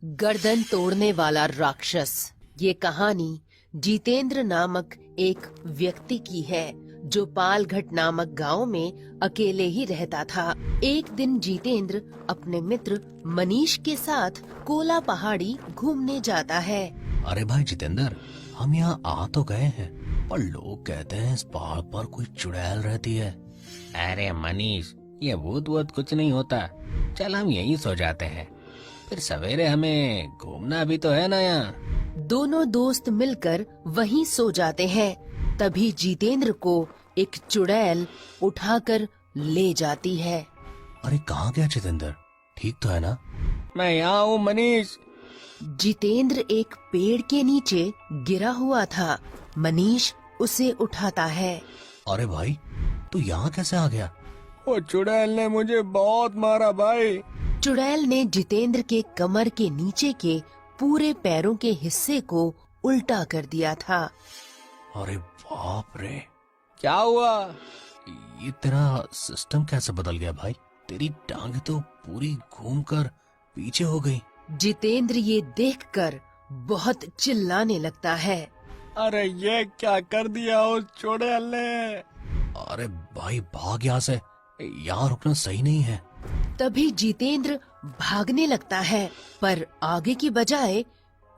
गर्दन तोड़ने वाला राक्षस। ये कहानी जितेंद्र नामक एक व्यक्ति की है जो पालघट नामक गांव में अकेले ही रहता था। एक दिन जितेंद्र अपने मित्र मनीष के साथ कोला पहाड़ी घूमने जाता है। अरे भाई जितेंद्र, हम यहाँ आ तो गए हैं, पर लोग कहते हैं इस पहाड़ पर कोई चुड़ैल रहती है। अरे मनीष, ये भूत वूत कुछ नहीं होता, चल हम यहीं सो जाते हैं, फिर सवेरे हमें घूमना भी तो है ना यहाँ। दोनों दोस्त मिलकर वहीं सो जाते हैं। तभी जितेंद्र को एक चुड़ैल उठाकर ले जाती है। अरे कहाँ गया जितेंद्र, ठीक तो है ना? मैं यहाँ हूँ मनीष। जितेंद्र एक पेड़ के नीचे गिरा हुआ था। मनीष उसे उठाता है। अरे भाई, तू यहाँ कैसे आ गया? वो चुड़ैल ने मुझे बहुत मारा भाई। चुड़ैल ने जितेंद्र के कमर के नीचे के पूरे पैरों के हिस्से को उल्टा कर दिया था। अरे बाप रे, क्या हुआ? ये तेरा सिस्टम कैसे बदल गया भाई? तेरी टांग तो पूरी घूमकर पीछे हो गई। जितेंद्र ये देखकर बहुत चिल्लाने लगता है। अरे ये क्या कर दिया उस चुड़ैल ने? अरे भाई भाग यहाँ से, यहाँ रुकना सही नहीं है। तभी जितेंद्र भागने लगता है, पर आगे की बजाय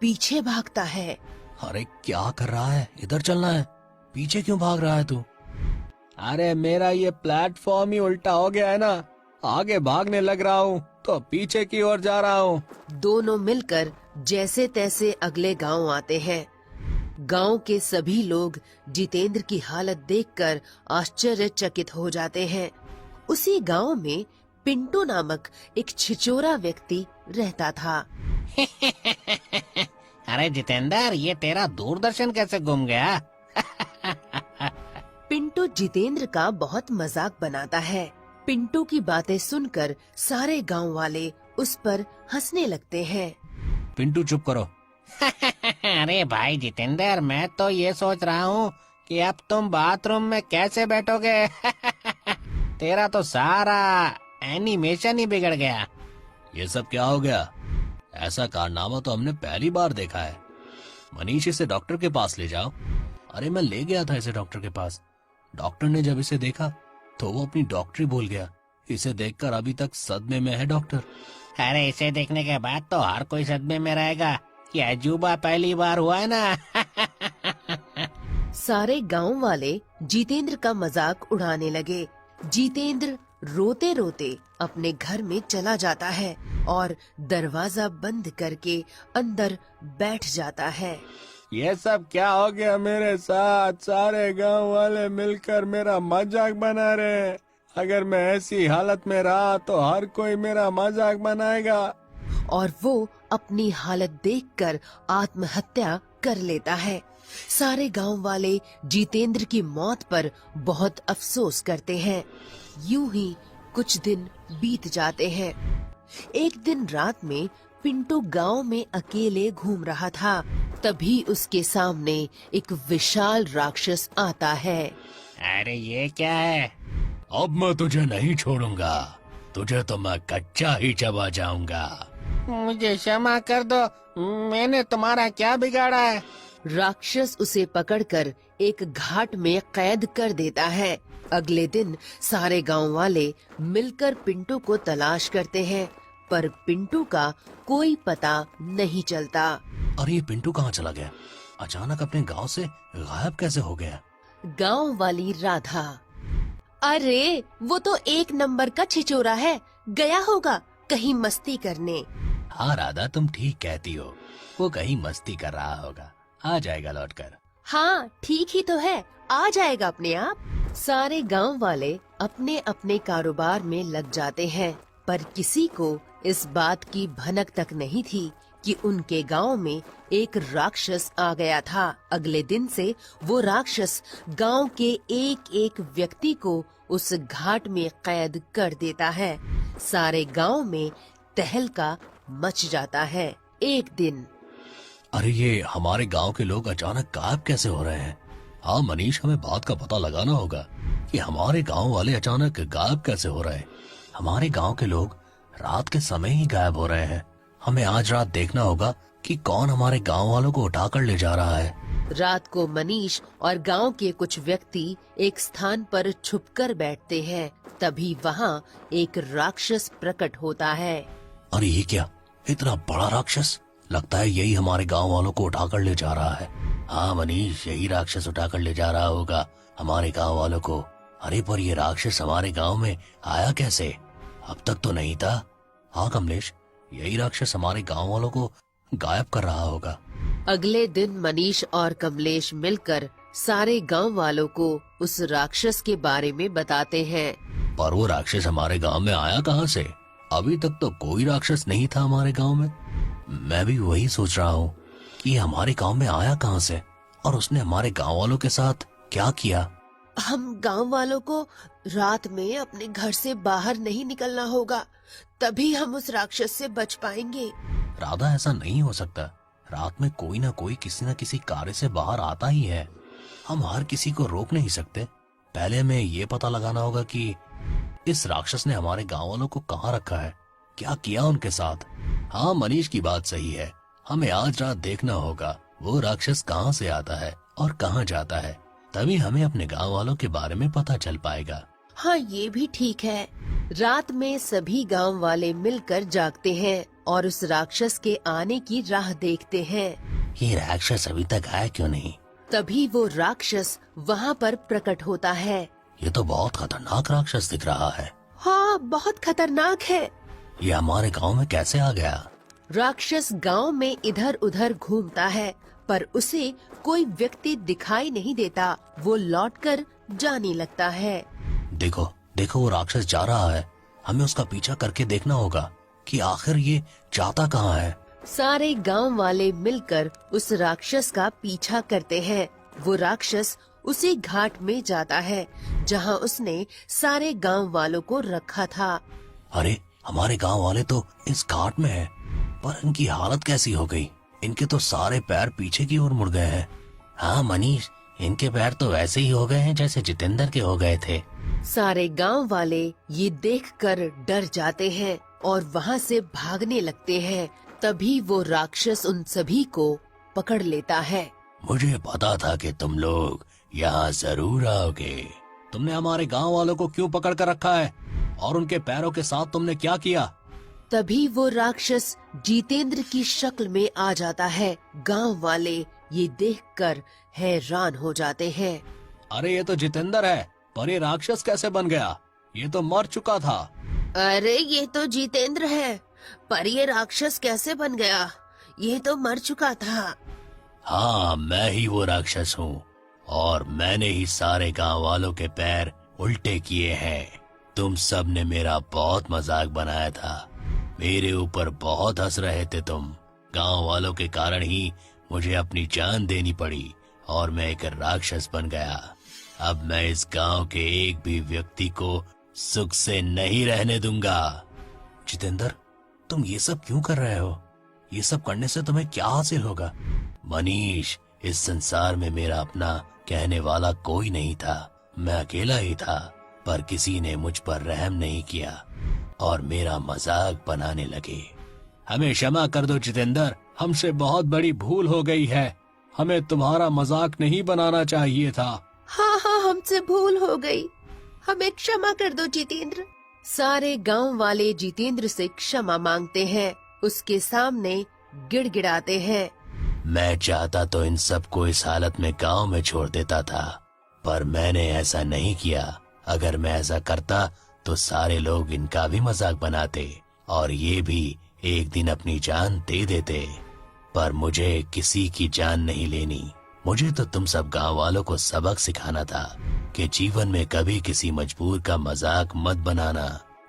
पीछे भागता है। अरे क्या कर रहा है? इधर चलना है, पीछे क्यों भाग रहा है तू? अरे मेरा ये प्लेटफॉर्म ही उल्टा हो गया है ना, आगे भागने लग रहा हूँ तो पीछे की ओर जा रहा हूँ। दोनों मिलकर जैसे तैसे अगले गांव आते हैं। गांव के सभी लोग जितेंद्र की हालत देखकर आश्चर्यचकित हो जाते हैं। उसी गांव में पिंटू नामक एक छिचोरा व्यक्ति रहता था। अरे जितेंद्र, ये तेरा दूरदर्शन कैसे गुम गया? पिंटू जितेंद्र का बहुत मजाक बनाता है। पिंटू की बातें सुनकर सारे गांव वाले उस पर हंसने लगते हैं। पिंटू चुप करो। अरे भाई जितेंद्र, मैं तो ये सोच रहा हूँ कि अब तुम बाथरूम में कैसे बैठोगे। तेरा तो सारा एनिमेशन ही बिगड़ गया। ये सब क्या हो गया? ऐसा कारनामा तो हमने पहली बार देखा है। मनीष, इसे डॉक्टर के पास ले जाओ। अरे मैं ले गया था इसे डॉक्टर के पास। डॉक्टर ने जब इसे देखा तो वो अपनी डॉक्टरी भूल गया। इसे देखकर अभी तक सदमे में है डॉक्टर। अरे इसे देखने के बाद तो हर कोई सदमे में रहेगा। ये अजूबा पहली बार हुआ है ना। सारे गांव वाले जितेंद्र का मजाक उड़ाने लगे। जितेंद्र रोते रोते अपने घर में चला जाता है और दरवाजा बंद करके अंदर बैठ जाता है। ये सब क्या हो गया मेरे साथ? सारे गांव वाले मिलकर मेरा मजाक बना रहे हैं। अगर मैं ऐसी हालत में रहा तो हर कोई मेरा मजाक बनाएगा। और वो अपनी हालत देखकर आत्महत्या कर लेता है। सारे गांव वाले जितेंद्र की मौत पर बहुत अफसोस करते हैं। यूं ही कुछ दिन बीत जाते हैं। एक दिन रात में पिंटू गांव में अकेले घूम रहा था। तभी उसके सामने एक विशाल राक्षस आता है। अरे ये क्या है? अब मैं तुझे नहीं छोड़ूंगा, तुझे तो मैं कच्चा ही चबा जाऊंगा। मुझे क्षमा कर दो, मैंने तुम्हारा क्या बिगाड़ा है? राक्षस उसे पकड़कर एक घाट में कैद कर देता है। अगले दिन सारे गांव वाले मिलकर पिंटू को तलाश करते हैं, पर पिंटू का कोई पता नहीं चलता। अरे ये पिंटू कहाँ चला गया? अचानक अपने गांव से गायब कैसे हो गया? गांव वाली राधा, अरे वो तो एक नंबर का छिचोरा है, गया होगा कहीं मस्ती करने। हाँ राधा, तुम ठीक कहती हो, वो कहीं मस्ती कर रहा होगा, आ जाएगा लौटकर। हाँ ठीक ही तो है, आ जाएगा अपने आप। सारे गांव वाले अपने अपने कारोबार में लग जाते हैं, पर किसी को इस बात की भनक तक नहीं थी कि उनके गांव में एक राक्षस आ गया था। अगले दिन से वो राक्षस गांव के एक एक व्यक्ति को उस घाट में कैद कर देता है। सारे गांव में तहलका मच जाता है। एक दिन, अरे ये हमारे गांव के लोग अचानक गायब कैसे हो रहे हैं? हाँ मनीष, हमें बात का पता लगाना होगा कि हमारे गांव वाले अचानक गायब कैसे हो रहे हैं। हमारे गांव के लोग रात के समय ही गायब हो रहे हैं। हमें आज रात देखना होगा कि कौन हमारे गांव वालों को उठाकर ले जा रहा है। रात को मनीष और गांव के कुछ व्यक्ति एक स्थान पर छुपकर बैठते हैं। तभी वहाँ एक राक्षस प्रकट होता है। अरे ये क्या, इतना बड़ा राक्षस! लगता है यही हमारे गांव वालों को उठाकर ले जा रहा है। हाँ मनीष, यही राक्षस उठाकर ले जा रहा होगा हमारे गांव वालों को। अरे पर ये राक्षस हमारे गांव में आया कैसे? अब तक तो नहीं था। हाँ कमलेश, यही राक्षस हमारे गांव वालों को गायब कर रहा होगा। अगले दिन मनीष और कमलेश मिलकर सारे गांव वालों को उस राक्षस के बारे में बताते हैं। पर वो राक्षस हमारे गांव में आया कहाँ से? अभी तक तो कोई राक्षस नहीं था हमारे गांव में। मैं भी वही सोच रहा हूँ कि ये हमारे गांव में आया कहाँ से और उसने हमारे गांव वालों के साथ क्या किया। हम गांव वालों को रात में अपने घर से बाहर नहीं निकलना होगा, तभी हम उस राक्षस से बच पाएंगे। राधा, ऐसा नहीं हो सकता। रात में कोई ना कोई किसी न किसी कार्य से बाहर आता ही है। हम हर किसी को रोक नहीं सकते। पहले हमें ये पता लगाना होगा कि इस राक्षस ने हमारे गांव वालों को कहाँ रखा है, क्या किया उनके साथ। हाँ मनीष की बात सही है। हमें आज रात देखना होगा वो राक्षस कहाँ से आता है और कहाँ जाता है, तभी हमें अपने गांव वालों के बारे में पता चल पाएगा। हाँ ये भी ठीक है। रात में सभी गांव वाले मिलकर जागते हैं और उस राक्षस के आने की राह देखते हैं। ये राक्षस अभी तक आया क्यों नहीं? तभी वो राक्षस वहाँ पर प्रकट होता है। ये तो बहुत खतरनाक राक्षस दिख रहा है। हाँ बहुत खतरनाक है। ये हमारे गांव में कैसे आ गया? राक्षस गांव में इधर उधर घूमता है, पर उसे कोई व्यक्ति दिखाई नहीं देता। वो लौटकर जाने लगता है। देखो देखो, वो राक्षस जा रहा है। हमें उसका पीछा करके देखना होगा कि आखिर ये जाता कहाँ है। सारे गांव वाले मिलकर उस राक्षस का पीछा करते हैं। वो राक्षस उसी घाट में जाता है जहां उसने सारे गांव वालों को रखा था। अरे हमारे गांव वाले तो इस घाट में है, पर इनकी हालत कैसी हो गई? इनके तो सारे पैर पीछे की ओर मुड़ गए हैं। हाँ मनीष, इनके पैर तो वैसे ही हो गए हैं जैसे जितेंद्र के हो गए थे। सारे गांव वाले ये देखकर डर जाते हैं और वहां से भागने लगते हैं। तभी वो राक्षस उन सभी को पकड़ लेता है। मुझे पता था कि तुम लोग यहाँ जरूर आओगे। तुमने हमारे गांव वालों को क्यों पकड़ कर रखा है और उनके पैरों के साथ तुमने क्या किया? तभी वो राक्षस जितेंद्र की शक्ल में आ जाता है। गांव वाले ये देखकर हैरान हो जाते हैं। अरे ये तो जितेंद्र है, पर ये राक्षस कैसे बन गया? ये तो मर चुका था। अरे ये तो जितेंद्र है, पर ये राक्षस कैसे बन गया? ये तो मर चुका था। हाँ मैं ही वो राक्षस हूँ और मैंने ही सारे गांव वालों के पैर उल्टे किए हैं। तुम सब ने मेरा बहुत मजाक बनाया था, मेरे ऊपर बहुत हंस रहे थे तुम। गांव वालों के कारण ही मुझे अपनी जान देनी पड़ी और मैं एक राक्षस बन गया। अब मैं इस गांव के एक भी व्यक्ति को सुख से नहीं रहने दूंगा। जितेंद्र, तुम ये सब क्यों कर रहे हो? ये सब करने से तुम्हें क्या हासिल होगा? मनीष, इस संसार में मेरा अपना कहने वाला कोई नहीं था। मैं अकेला ही था, पर किसी ने मुझ पर रहम नहीं किया और मेरा मजाक बनाने लगे। हमें क्षमा कर दो जितेंद्र, हमसे बहुत बड़ी भूल हो गई है। हमें तुम्हारा मजाक नहीं बनाना चाहिए था। हाँ हाँ हमसे भूल हो गई, हमें क्षमा कर दो जितेंद्र। सारे गांव वाले जितेंद्र से क्षमा मांगते हैं, उसके सामने गिड़गिड़ाते हैं। मैं चाहता तो इन सबको इस हालत में गांव में छोड़ देता था, पर मैंने ऐसा नहीं किया। अगर मैं ऐसा करता तो सारे लोग इनका भी मजाक बनाते और ये भी एक दिन अपनी जान दे देते। पर मुझे किसी की जान नहीं लेनी। मुझे तो तुम सब गांव वालों को सबक सिखाना था कि जीवन में कभी किसी मजबूर का मजाक मत बनाना,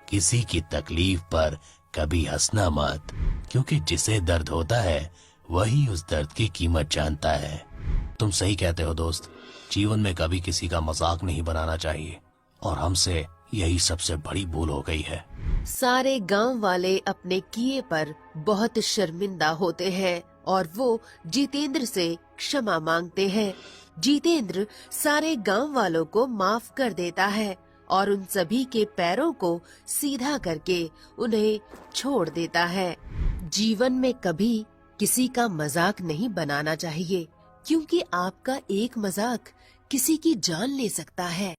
किसी की तकलीफ पर कभी हंसना मत, क्योंकि जिसे दर्द होता है वही उस दर्द की कीमत जानता है। तुम सही कहते हो दोस्त, जीवन में कभी किसी का मजाक नहीं बनाना चाहिए और हमसे यही सबसे बड़ी भूल हो गई है। सारे गांव वाले अपने किए पर बहुत शर्मिंदा होते हैं और वो जितेंद्र से क्षमा मांगते हैं। जितेंद्र सारे गांव वालों को माफ कर देता है और उन सभी के पैरों को सीधा करके उन्हें छोड़ देता है। जीवन में कभी किसी का मजाक नहीं बनाना चाहिए, क्योंकि आपका एक मजाक किसी की जान ले सकता है।